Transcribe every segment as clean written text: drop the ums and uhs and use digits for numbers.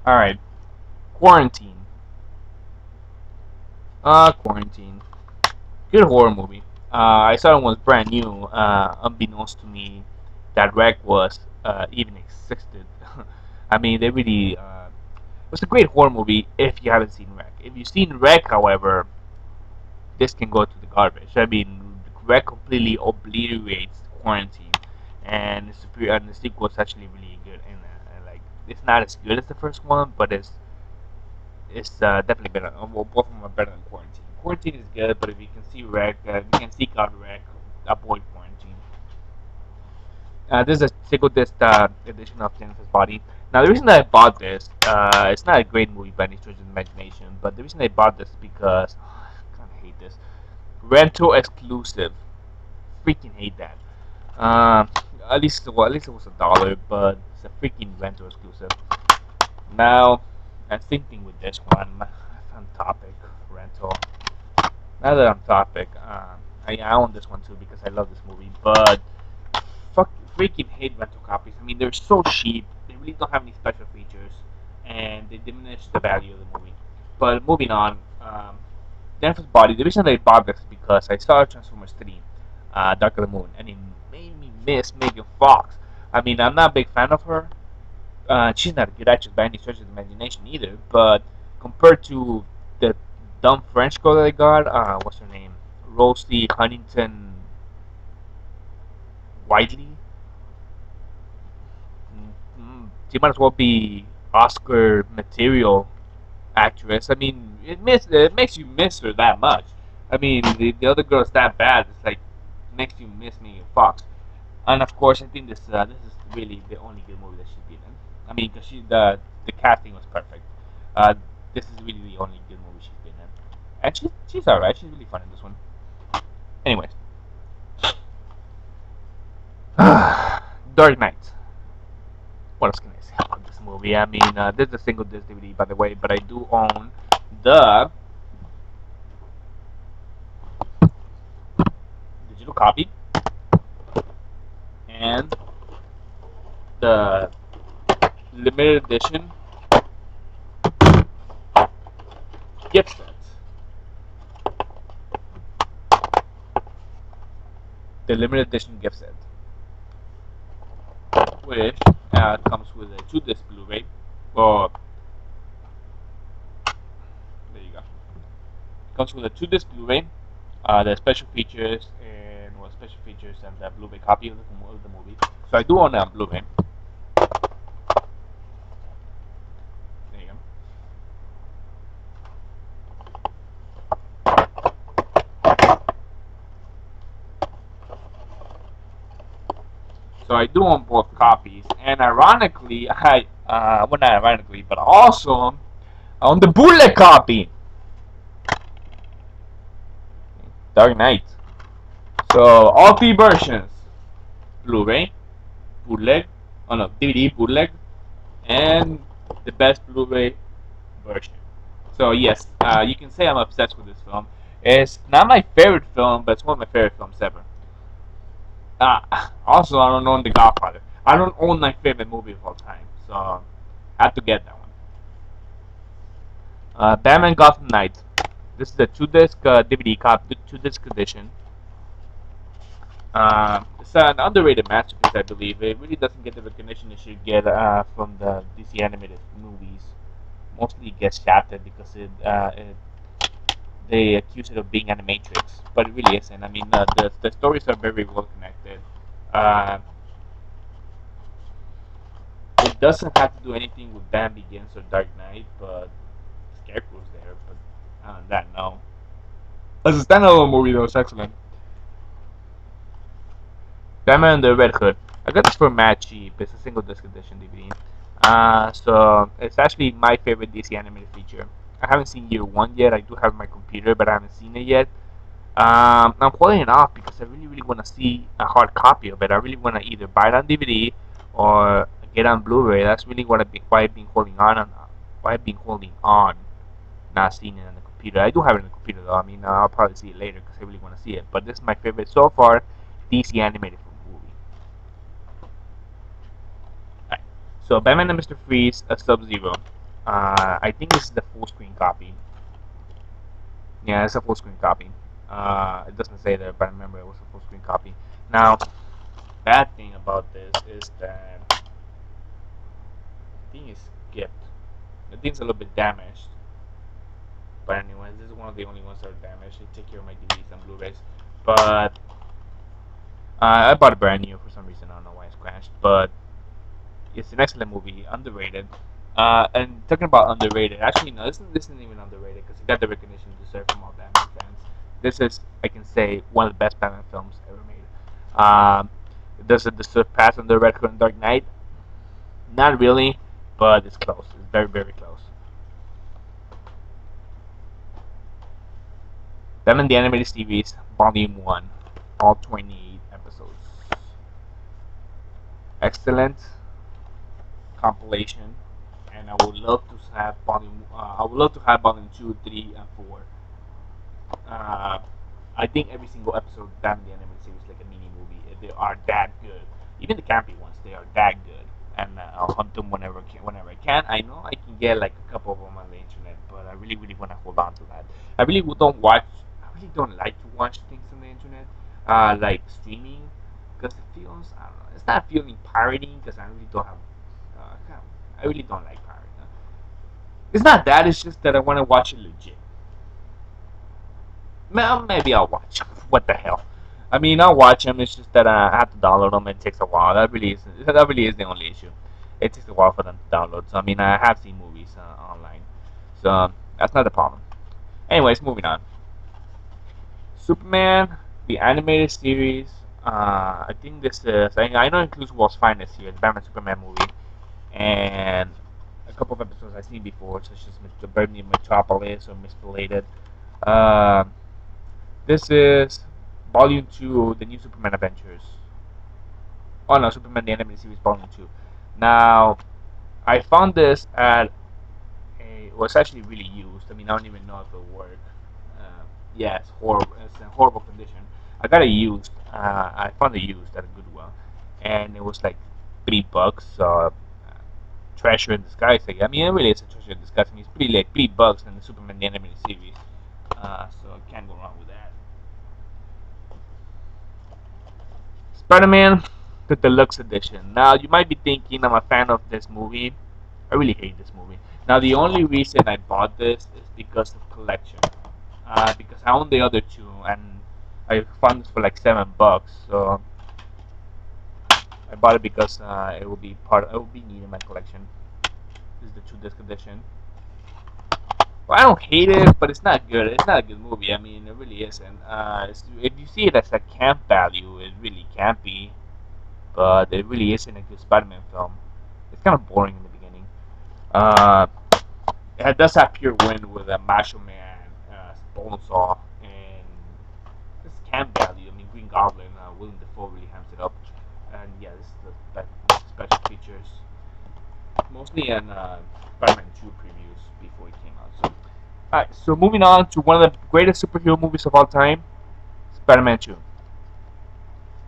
Alright, Quarantine. Quarantine. Good horror movie. I saw it was brand new, unbeknownst to me that Rec was even existed. I mean, they really. It was a great horror movie if you haven't seen Rec. If you've seen Rec, however, this can go to the garbage. I mean, Rec completely obliterates Quarantine, and the sequel is actually really good. And like, it's not as good as the first one, but it's definitely better. Well, both of them are better than Quarantine. Quarantine is good, but if you can see Rec, if you can seek out Rec, avoid Quarantine. This is a single disc edition of Jennifer's Body. Now, the reason that I bought this, it's not a great movie by any stretch of the imagination, but the reason I bought this is because I kind of hate this rental exclusive. Freaking hate that. Uh, at least it was $1, but it's a freaking rental exclusive. Now, I'm thinking with this one, on topic rental. Now that I'm topic, I own this one too because I love this movie. But fuck, freaking hate rental copies. I mean, they're so cheap. They really don't have any special features, and they diminish the value of the movie. But moving on, Jennifer's Body. The reason I bought this is because I saw Transformers 3, Dark of the Moon, and it made me miss Megan Fox. I mean, I'm not a big fan of her. She's not a good actress by any stretch of the imagination either. But compared to the dumb French girl that I got, what's her name? Rosie Huntington Whiteley. She might as well be Oscar material actress. I mean, it makes you miss her that much. I mean, the other girl's that bad. It's like makes you miss Megan Fox. And of course, I think this is really the only good movie that she's been in. I mean, because the casting was perfect. Uh, this is really the only good movie she's been in, and she's alright. She's really fun in this one. Anyways, Dark Knight. What else can I say about this movie? I mean, this is a single disc DVD, by the way, but I do own the digital copy and the limited edition gift set. The limited edition gift set, which comes with a 2 disc Blu-ray. Or there you go. Comes with a 2 disc Blu-ray, the special features and the Blu-ray copy of the movie. So I do own a Blu-ray. There you go. So I do own both copies, and ironically, well, not ironically, but also I own the bootleg copy, Dark Knight. So all 3 versions: Blu-ray, bootleg, oh no, DVD, bootleg, and the best Blu-ray version. So yes, you can say I'm obsessed with this film. It's not my favorite film, but it's one of my favorite films ever. Also, I don't own The Godfather. I don't own my favorite movie of all time, so I have to get that one. Batman Gotham Knight. This is a 2 disc DVD copy, 2 disc edition. It's an underrated masterpiece, I believe. It really doesn't get the recognition it should get from the DC animated movies. Mostly it gets shafted because they accuse it of being animatrix, but it really isn't. I mean, the stories are very well connected. Uh, it doesn't have to do anything with Batman Begins or Dark Knight, but Scarecrow's there. But other than that, no. As a standalone movie, though, it's excellent. Batman and the Red Hood. I got this for mad cheap. It's a single disc edition DVD. So it's actually my favorite DC animated feature. I haven't seen year one yet. I do have my computer, but I haven't seen it yet. I'm holding it off because I really, really want to see a hard copy of it. I really want to either buy it on DVD or get on Blu-ray. That's really why I've been holding on, not seeing it on the computer. I do have it on the computer though. I mean, I'll probably see it later because I really want to see it. But this is my favorite so far, DC animated movie. Alright. So Batman and Mr. Freeze, a Sub-Zero. I think this is the full screen copy. Yeah, it's a full screen copy. It doesn't say there, but I remember it was a full screen copy. Now, bad thing about this is that the thing is skipped. The thing's a little bit damaged. But anyways, this is one of the only ones that are damaged. They take care of my DVDs and Blu-rays. But I bought it brand new for some reason. I don't know why it's crashed. But it's an excellent movie, underrated. And talking about underrated, actually no, this isn't even underrated because it got the recognition it deserved from all Batman fans. This is, I can say, one of the best Batman films ever made. Does it deserve pass on the Red Hood and Dark Knight? Not really, but it's close. It's very, very close. Batman the Animated Series, Volume 1, all 28 episodes. Excellent compilation, and I would love to have volume. I would love to have volume 2, 3, and 4. Uh, I think every single episode of Batman the Animated Series is like a mini movie. They are that good. Even the campy ones, they are that good. And I'll hunt them whenever I can. I know I can get like a couple of them on the internet, but I really, really want to hold on to that. I really don't watch. I really don't like to watch things on the internet, like streaming, because it feels. I don't know. It's not feeling pirating because I really don't have. I really don't like pirating. It's not that. It's just that I want to watch it legit. Maybe I'll watch. What the hell? I mean, I'll watch them. It's just that I have to download them. It takes a while. That really is the only issue. It takes a while for them to download. So I mean, I have seen movies online, so that's not the problem. Anyways, moving on. Superman, the animated series. I think this is. I know it includes World's Finest here, the Batman Superman movie, and a couple of episodes I've seen before, such as The Burning Metropolis or Misbelated. Uh, This is Volume 2, The New Superman Adventures. Oh no, Superman the Animated Series Volume 2. Now, I found this at it was actually really used. I mean, I don't even know if it worked. Yeah, it's horrible. It's in horrible condition. I got it used. I found it used at a Goodwill, and it was like $3. Treasure in disguise. I mean, it really is a treasure in disguise. I mean, it's pretty like $3 in the Superman the Animated Series. So I can't go wrong with that. Spider-Man, the Deluxe Edition. Now, you might be thinking I'm a fan of this movie. I really hate this movie. Now, the only reason I bought this is because of collection. Because I own the other two, and I found this for like $7. So I bought it because it will be it will be needed in my collection. This is the 2 disc edition. Well, I don't hate it, but it's not good. It's not a good movie. I mean, it really isn't. If you see it as a camp value, it really can't be. But it really isn't a good Spider-Man film. It's kind of boring in the beginning. Uh, it does have pure wind with a Macho Man, Bonesaw, and this camp value. I mean, Green Goblin, Willem Dafoe really hams it up. And yeah, this is the special features. Mostly in Spider-Man 2 previews before it came out. So, alright, so moving on to one of the greatest superhero movies of all time, Spider-Man 2.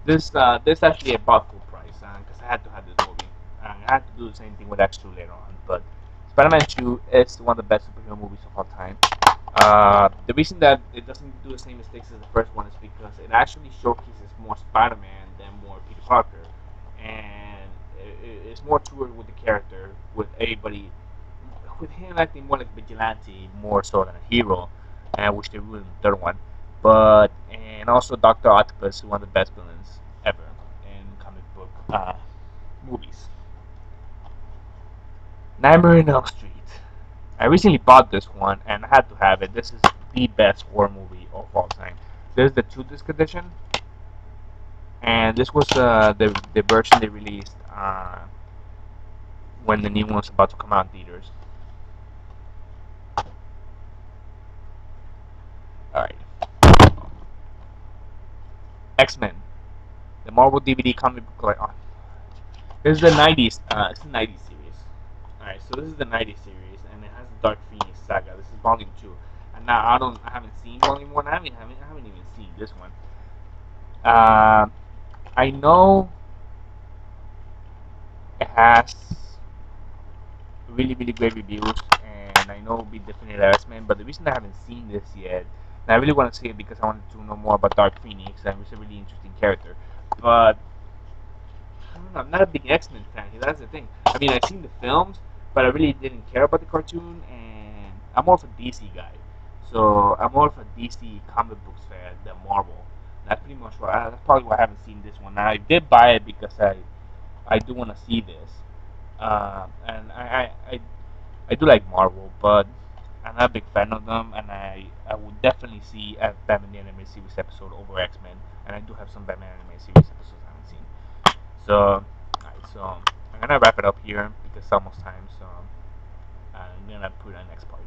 This actually I bought full price because I had to have this movie. I had to do the same thing with X2 later on, but Spider-Man 2 is one of the best superhero movies of all time. The reason that it doesn't do the same mistakes as the first one is because it actually showcases more Spider-Man than more Peter Parker, and it's more toured with the character, with everybody, with him acting more like a vigilante more so than a hero, which they ruined in the third one. But and also Doctor Octopus, one of the best villains ever in comic book movies. Nightmare on Elm Street. I recently bought this one and I had to have it. This is the best horror movie of all time. There's the 2 disc edition, and this was the version they released when the new one's about to come out in theaters. Alright. X-Men. The Marvel DVD comic book collection. This is the 90s. It's the 90s series. Alright, so this is the 90s series, and it has the Dark Phoenix saga. This is volume 2. And now I haven't seen volume 1. I haven't even seen this one. I know it has really great reviews, and I know it'll be definitely X-Men. But the reason I haven't seen this yet, and I really want to see it because I wanted to know more about Dark Phoenix, and he's a really interesting character. But I don't know, I'm not a big X-Men fan. That's the thing. I mean, I've seen the films, but I really didn't care about the cartoon, and I'm more of a DC guy. So I'm more of a DC comic books fan than Marvel. That's pretty much why. That's probably why I haven't seen this one. Now, I did buy it because I do want to see this, and I do like Marvel, but I'm not a big fan of them, and I would definitely see a Batman the Animated Series episode over X Men, and I do have some Batman Animated Series episodes I haven't seen. So, alright, so I'm gonna wrap it up here because it's almost time. So I'm gonna put it on next part.